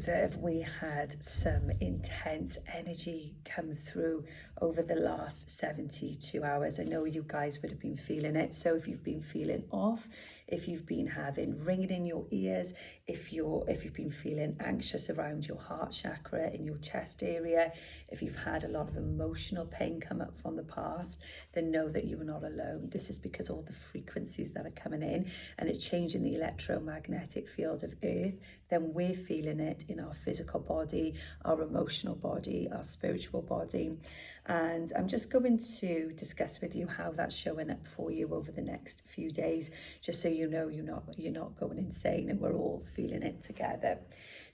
observe, we had some intense energy come through over the last 72 hours. I know you guys would have been feeling it. So if you've been feeling off, if you've been having ringing in your ears, if you've been feeling anxious around your heart chakra, in your chest area, if you've had a lot of emotional pain come up from the past, then know that you are not alone. This is because all the frequencies that are coming in and it's changing the electromagnetic field of Earth, then we're feeling it in our physical body, our emotional body, our spiritual body. And I'm just going to discuss with you how that's showing up for you over the next few days, just so you know you're not going insane and we're all feeling it together.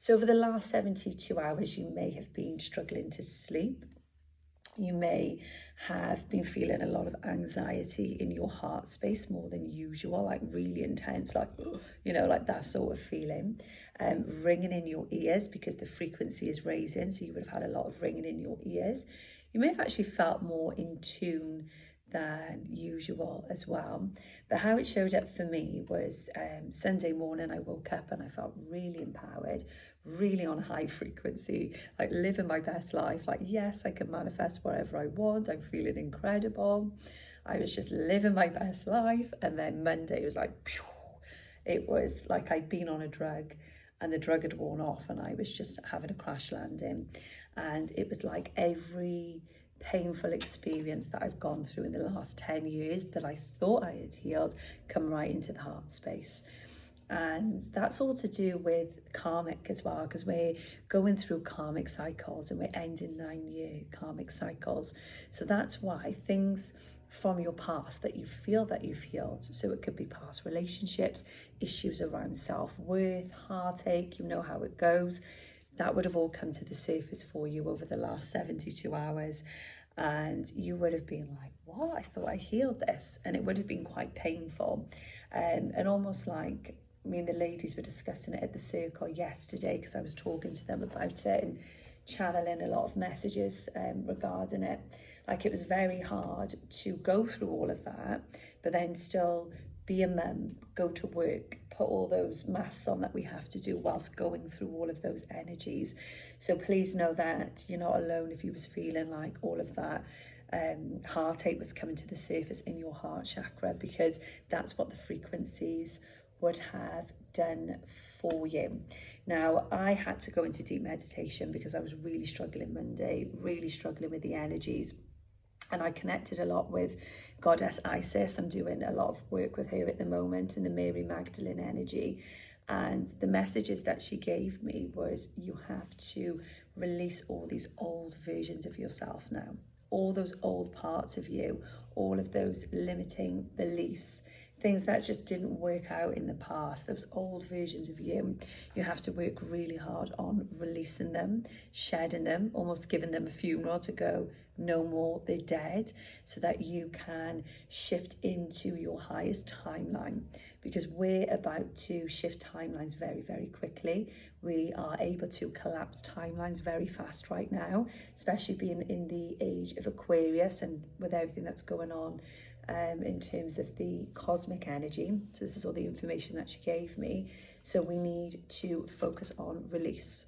So over the last 72 hours, you may have been struggling to sleep. You may have been feeling a lot of anxiety in your heart space, more than usual, like really intense, like, like that sort of feeling. Ringing in your ears because the frequency is raising, so you would have had a lot of ringing in your ears. You may have actually felt more in tune than usual as well. But how it showed up for me was Sunday morning, I woke up and I felt really empowered, really on high frequency, like living my best life. Like, yes, I can manifest whatever I want. I'm feeling incredible. I was just living my best life. And then Monday, it was like, phew, it was like I'd been on a drug and the drug had worn off and I was just having a crash landing. And it was like every painful experience that I've gone through in the last 10 years that I thought I had healed come right into the heart space. And that's all to do with karmic as well, because we're going through karmic cycles and we're ending 9-year karmic cycles. So that's why things from your past that you feel that you've healed, so it could be past relationships, issues around self-worth, heartache, you know how it goes, that would have all come to the surface for you over the last 72 hours. And you would have been like, what? I thought I healed this. And it would have been quite painful. And almost like, me and the ladies were discussing it at the circle yesterday because I was talking to them about it and channeling a lot of messages regarding it. Like, it was very hard to go through all of that, but then still be a mum, go to work, put all those masks on that we have to do whilst going through all of those energies. So please know that you're not alone if you was feeling like all of that heartache was coming to the surface in your heart chakra, because that's what the frequencies would have done for you. Now, I had to go into deep meditation because I was really struggling Monday, really struggling with the energies. And I connected a lot with Goddess Isis. I'm doing a lot of work with her at the moment in the Mary Magdalene energy. And the messages that she gave me was, you have to release all these old versions of yourself now. All those old parts of you, all of those limiting beliefs, things that just didn't work out in the past, those old versions of you, you have to work really hard on releasing them, shedding them, almost giving them a funeral to go, no more, they're dead, so that you can shift into your highest timeline. Because we're about to shift timelines very, very quickly. We are able to collapse timelines very fast right now, especially being in the age of Aquarius and with everything that's going on in terms of the cosmic energy. So this is all the information that she gave me. So we need to focus on release.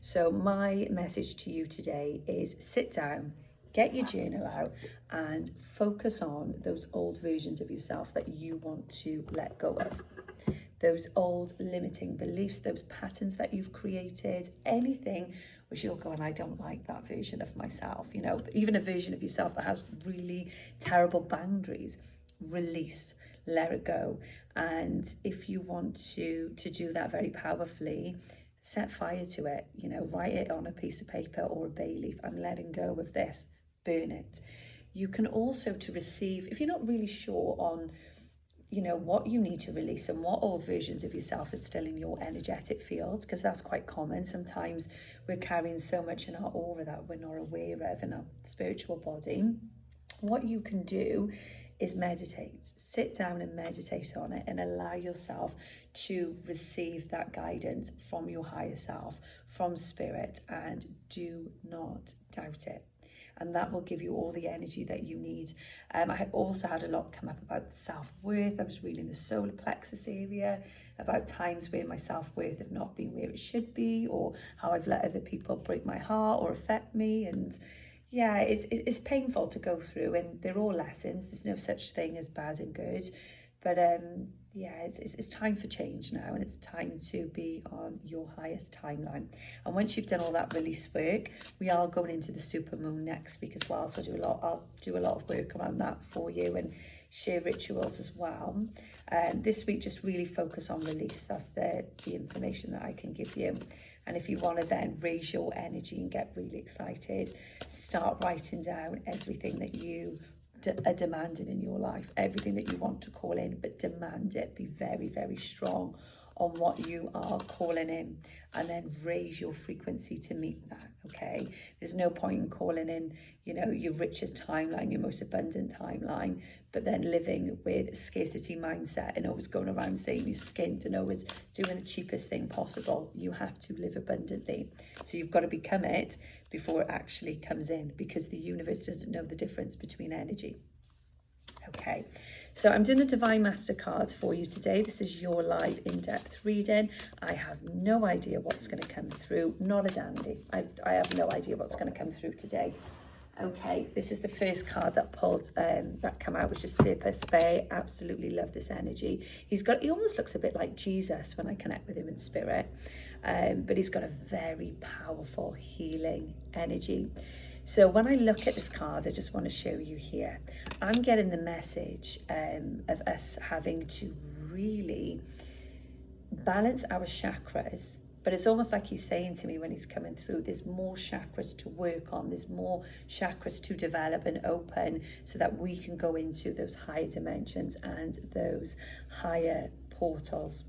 So my message to you today is sit down, get your journal out and focus on those old versions of yourself that you want to let go of. Those old limiting beliefs, those patterns that you've created, anything which you're going, I don't like that version of myself, even a version of yourself that has really terrible boundaries, release, let it go. And if you want to do that very powerfully, set fire to it, write it on a piece of paper or a bay leaf, I'm letting go of this, burn it. You can also, to receive, if you're not really sure on what you need to release and what old versions of yourself is still in your energetic field, because that's quite common. Sometimes we're carrying so much in our aura that we're not aware of in our spiritual body. What you can do is meditate. Sit down and meditate on it and allow yourself to receive that guidance from your higher self, from spirit, and do not doubt it. and that will give you all the energy that you need. I also had a lot come up about self-worth. I was reading the solar plexus area, about times where my self-worth have not been where it should be, or how I've let other people break my heart or affect me. And yeah, it's painful to go through, and they're all lessons. There's no such thing as bad and good. But yeah, it's time for change now, and it's time to be on your highest timeline. And once you've done all that release work, we are going into the super moon next week as well. So I'll do a lot of work around that for you and share rituals as well. This week, just really focus on release. That's the information that I can give you. And if you want to then raise your energy and get really excited, start writing down everything that you are demanding in your life, everything that you want to call in, but demand it. Be very, very strong on what you are calling in, and then raise your frequency to meet that. Okay, there's no point in calling in, you know, your richest timeline, your most abundant timeline, but then living with a scarcity mindset and always going around saying you're skint and always doing the cheapest thing possible. You have to live abundantly, so you've got to become it before it actually comes in, because the universe doesn't know the difference between energy. Okay, so I'm doing the Divine Master cards for you today. This is your live in-depth reading. I have no idea what's going to come through, not a dandy. I have no idea what's going to come through today. Okay, this is the first card that pulled, that came out, which is Serpent Bay. Absolutely love this energy. He almost looks a bit like Jesus when I connect with him in spirit, but he's got a very powerful healing energy. So when I look at this card, I just want to show you here, I'm getting the message of us having to really balance our chakras. But it's almost like he's saying to me when he's coming through, there's more chakras to work on, there's more chakras to develop and open, so that we can go into those higher dimensions and those higher portals.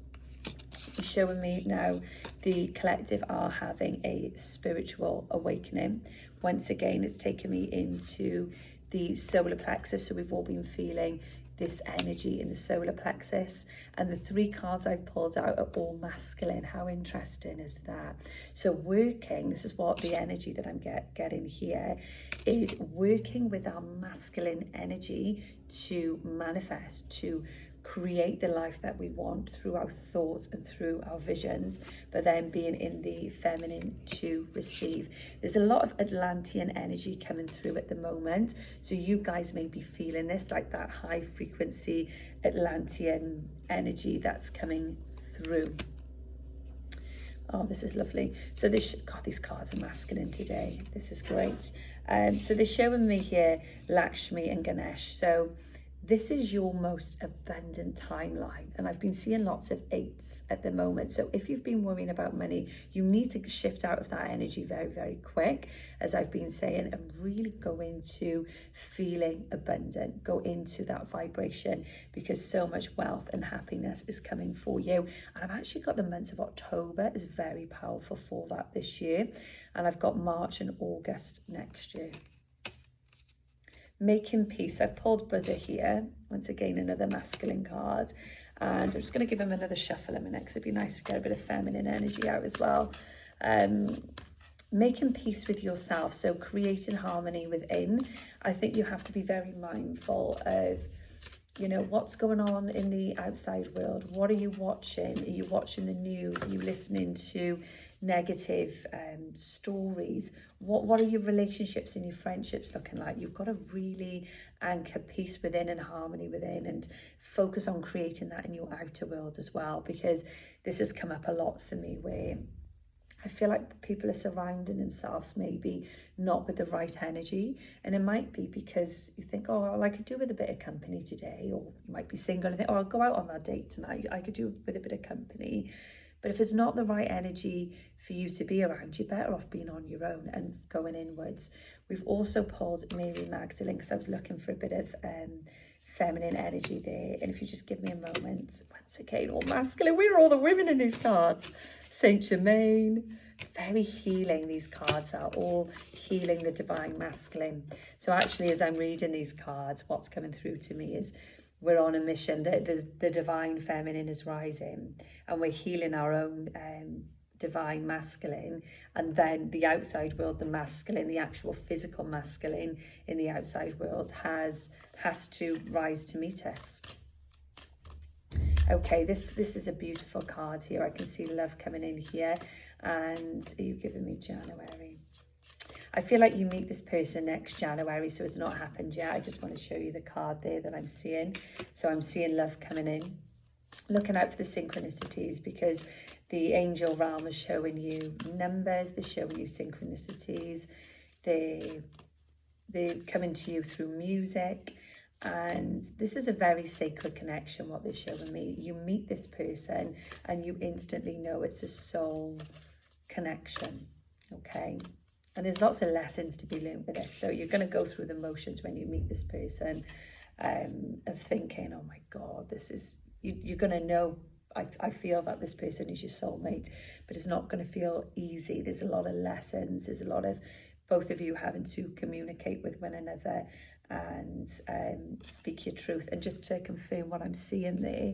He's showing me now the collective are having a spiritual awakening. Once again, it's taken me into the solar plexus, so we've all been feeling this energy in the solar plexus, and the 3 cards I've pulled out are all masculine. How interesting is that? So working, this is what the energy that I'm getting here is, working with our masculine energy to manifest, to create the life that we want through our thoughts and through our visions, but then being in the feminine to receive. There's a lot of Atlantean energy coming through at the moment, so you guys may be feeling this, like that high frequency Atlantean energy that's coming through. Oh, this is lovely. So God, these cards are masculine today. This is great. So they're showing me here Lakshmi and Ganesh. So this is your most abundant timeline, and I've been seeing lots of 8s at the moment. So if you've been worrying about money, you need to shift out of that energy very, very quick, as I've been saying, and really go into feeling abundant, go into that vibration, because so much wealth and happiness is coming for you. And I've actually got the month of October is very powerful for that this year, and I've got March and August next year. Making peace. I've pulled Buddha here. Once again, another masculine card. And I'm just going to give him another shuffle a minute, because it'd be nice to get a bit of feminine energy out as well. Making peace with yourself. So creating harmony within. I think you have to be very mindful of, you know, what's going on in the outside world. What are you watching? Are you watching the news? Are you listening to negative stories? What are your relationships and your friendships looking like? You've got to really anchor peace within and harmony within, and focus on creating that in your outer world as well, because this has come up a lot for me, where I feel like people are surrounding themselves maybe not with the right energy. And it might be because you think, oh, I could do with a bit of company today, or you might be single and think, oh, I'll go out on that date tonight, I could do with a bit of company. But if it's not the right energy for you to be around, you're better off being on your own and going inwards. We've also pulled Mary Magdalene, because I was looking for a bit of feminine energy there. And if you just give me a moment, once again, all masculine. We're all the women in these cards. Saint Germain, very healing. These cards are all healing the divine masculine. So actually, as I'm reading these cards, what's coming through to me is we're on a mission. The divine feminine is rising, and we're healing our own divine masculine, and then the outside world, the masculine, the actual physical masculine in the outside world has to rise to meet us. Okay, this is a beautiful card here. I can see love coming in here. And are you giving me January? I feel like you meet this person next January, so it's not happened yet. I just want to show you the card there that I'm seeing. So I'm seeing love coming in. Looking out for the synchronicities, because the angel realm is showing you numbers, they're showing you synchronicities, they're coming to you through music. And this is a very sacred connection, what they're showing me. You meet this person and you instantly know it's a soul connection, okay? And there's lots of lessons to be learned with this. So you're going to go through the motions when you meet this person, of thinking, oh my God, this is, you're going to know, I feel that this person is your soulmate, but it's not going to feel easy. There's a lot of lessons. There's a lot of both of you having to communicate with one another and speak your truth. And just to confirm what I'm seeing there,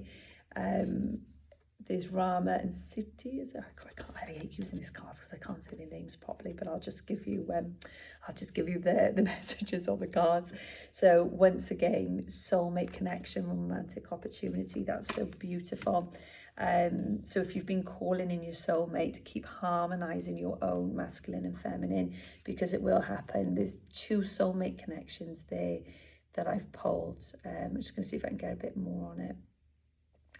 there's Rama and Siti. I hate using these cards because I can't say their names properly, but I'll just give you the messages on the cards. So once again, soulmate connection, romantic opportunity. That's so beautiful. So if you've been calling in your soulmate, keep harmonizing your own masculine and feminine, because it will happen. There's 2 soulmate connections there that I've pulled. I'm just going to see if I can get a bit more on it.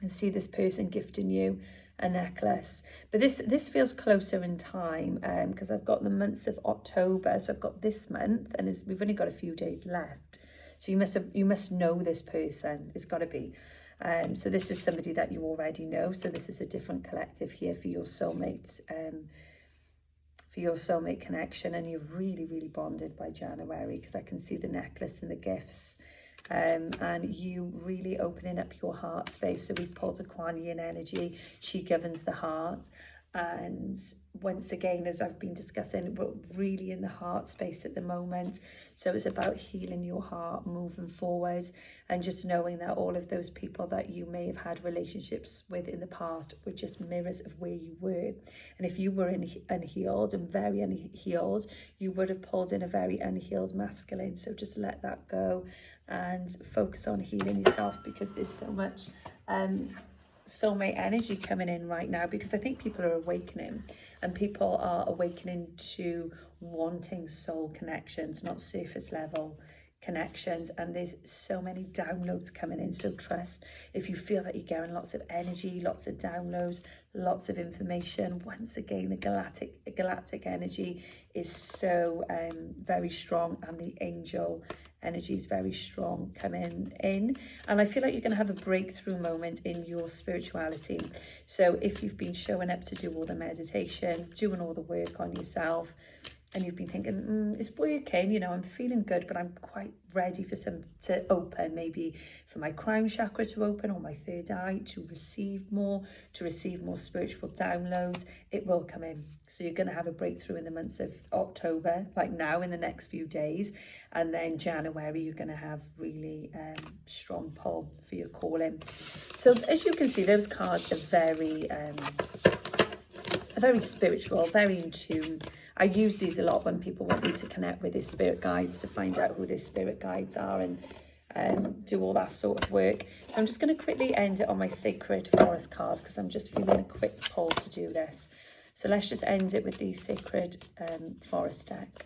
And see this person gifting you a necklace. But this feels closer in time, because I've got the months of October. So I've got this month, and we've only got a few days left. So you must know this person. It's got to be. So this is somebody that you already know. So this is a different collective here for your soulmate, connection, and you're really, really bonded by January, because I can see the necklace and the gifts. And you really opening up your heart space. So we've pulled a Kuan Yin energy. She governs the heart. And once again, as I've been discussing, we're really in the heart space at the moment. So it's about healing your heart, moving forward, and just knowing that all of those people that you may have had relationships with in the past were just mirrors of where you were. And if you were unhealed and very unhealed, you would have pulled in a very unhealed masculine. So just let that go and focus on healing yourself, because there's so much soulmate energy coming in right now, because I think people are awakening, and people are awakening to wanting soul connections, not surface level connections. And there's so many downloads coming in. So trust, if you feel that you're getting lots of energy, lots of downloads, lots of information, once again, the galactic energy is so very strong, and the angel energy is very strong coming in. And I feel like you're going to have a breakthrough moment in your spirituality. So if you've been showing up to do all the meditation, doing all the work on yourself, and you've been thinking, it's working, you know, I'm feeling good, but I'm quite ready for some to open, maybe for my crown chakra to open, or my third eye to receive more spiritual downloads, it will come in. So you're going to have a breakthrough in the months of October, like now in the next few days. And then January, you're going to have really strong pull for your calling. So as you can see, those cards are very spiritual, very in tune. I use these a lot when people want me to connect with their spirit guides, to find out who their spirit guides are, and do all that sort of work. So I'm just going to quickly end it on my sacred forest cards, because I'm just feeling a quick pull to do this. So let's just end it with the sacred forest deck.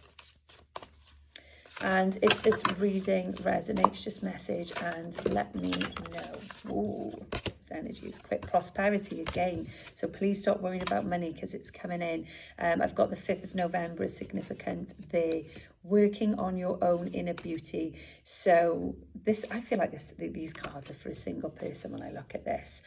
And if this reading resonates, just message and let me know. Ooh, this energy is quick. Prosperity again. So please stop worrying about money, because it's coming in. I've got the 5th of November is significant. They're working on your own inner beauty. So I feel like these cards are for a single person when I look at this.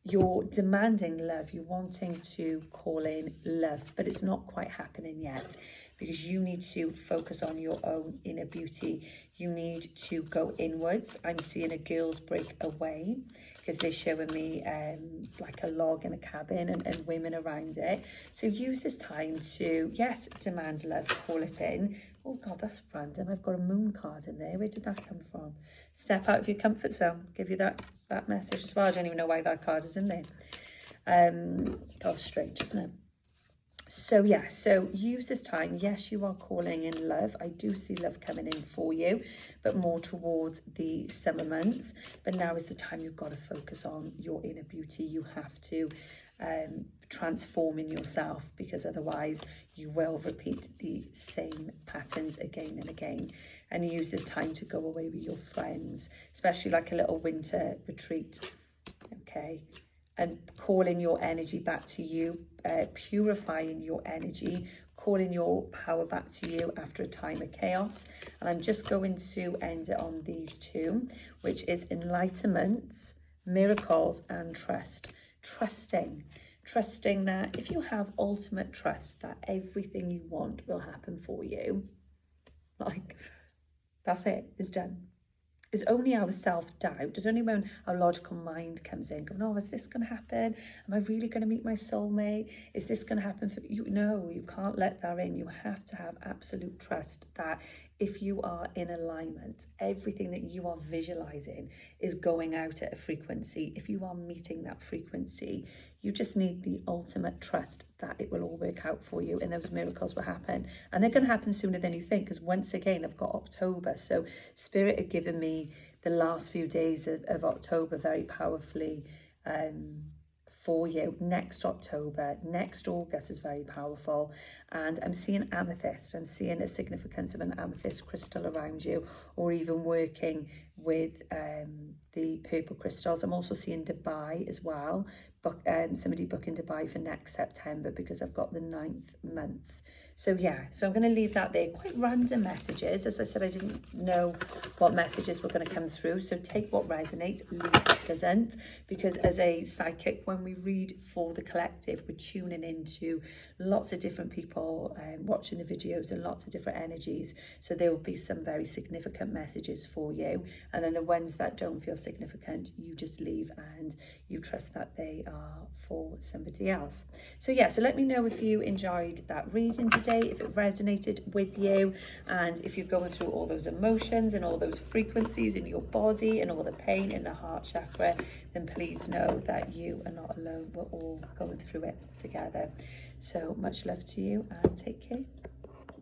You're demanding love, you're wanting to call in love, but it's not quite happening yet, because you need to focus on your own inner beauty. You need to go inwards. I'm seeing a girl's break away, because they're showing me like a log in a cabin and women around it. So use this time to, yes, demand love, call it in. Oh God, that's random. I've got a moon card in there. Where did that come from? Step out of your comfort zone. Give you that message as well. I don't even know why that card is in there. Gosh, strange, isn't it? So yeah, so use this time. Yes, you are calling in love. I do see love coming in for you, but more towards the summer months. But now is the time you've got to focus on your inner beauty. You have to transform in yourself, because otherwise you will repeat the same patterns again and again. And use this time to go away with your friends, especially like a little winter retreat. Okay. And calling your energy back to you, purifying your energy, calling your power back to you after a time of chaos. And I'm just going to end it on these two, which is enlightenment, miracles, and trust. Trusting that if you have ultimate trust that everything you want will happen for you, like, that's it, it's done. It's only our self-doubt. It's only when our logical mind comes in, going, oh, is this going to happen? Am I really going to meet my soulmate? Is this going to happen for you? No, you can't let that in. You have to have absolute trust that if you are in alignment, everything that you are visualizing is going out at a frequency. If you are meeting that frequency, you just need the ultimate trust that it will all work out for you and those miracles will happen. And they're going to happen sooner than you think, because once again, I've got October. So Spirit had given me the last few days of October very powerfully for you. Next October, next August is very powerful. And I'm seeing amethyst. I'm seeing a significance of an amethyst crystal around you, or even working with the purple crystals. I'm also seeing Dubai as well. Somebody booking Dubai for next September, because I've got the 9th month. So yeah, so I'm going to leave that there. Quite random messages. As I said, I didn't know what messages were going to come through. So take what resonates, leave what doesn't. Because as a psychic, when we read for the collective, we're tuning into lots of different people watching the videos and lots of different energies. So there will be some very significant messages for you. And then the ones that don't feel significant, you just leave and you trust that they are for somebody else. So yeah, so let me know if you enjoyed that reading today, if it resonated with you, and if you're going through all those emotions and all those frequencies in your body and all the pain in the heart chakra, then please know that you are not alone. We're all going through it together. So much love to you and take care.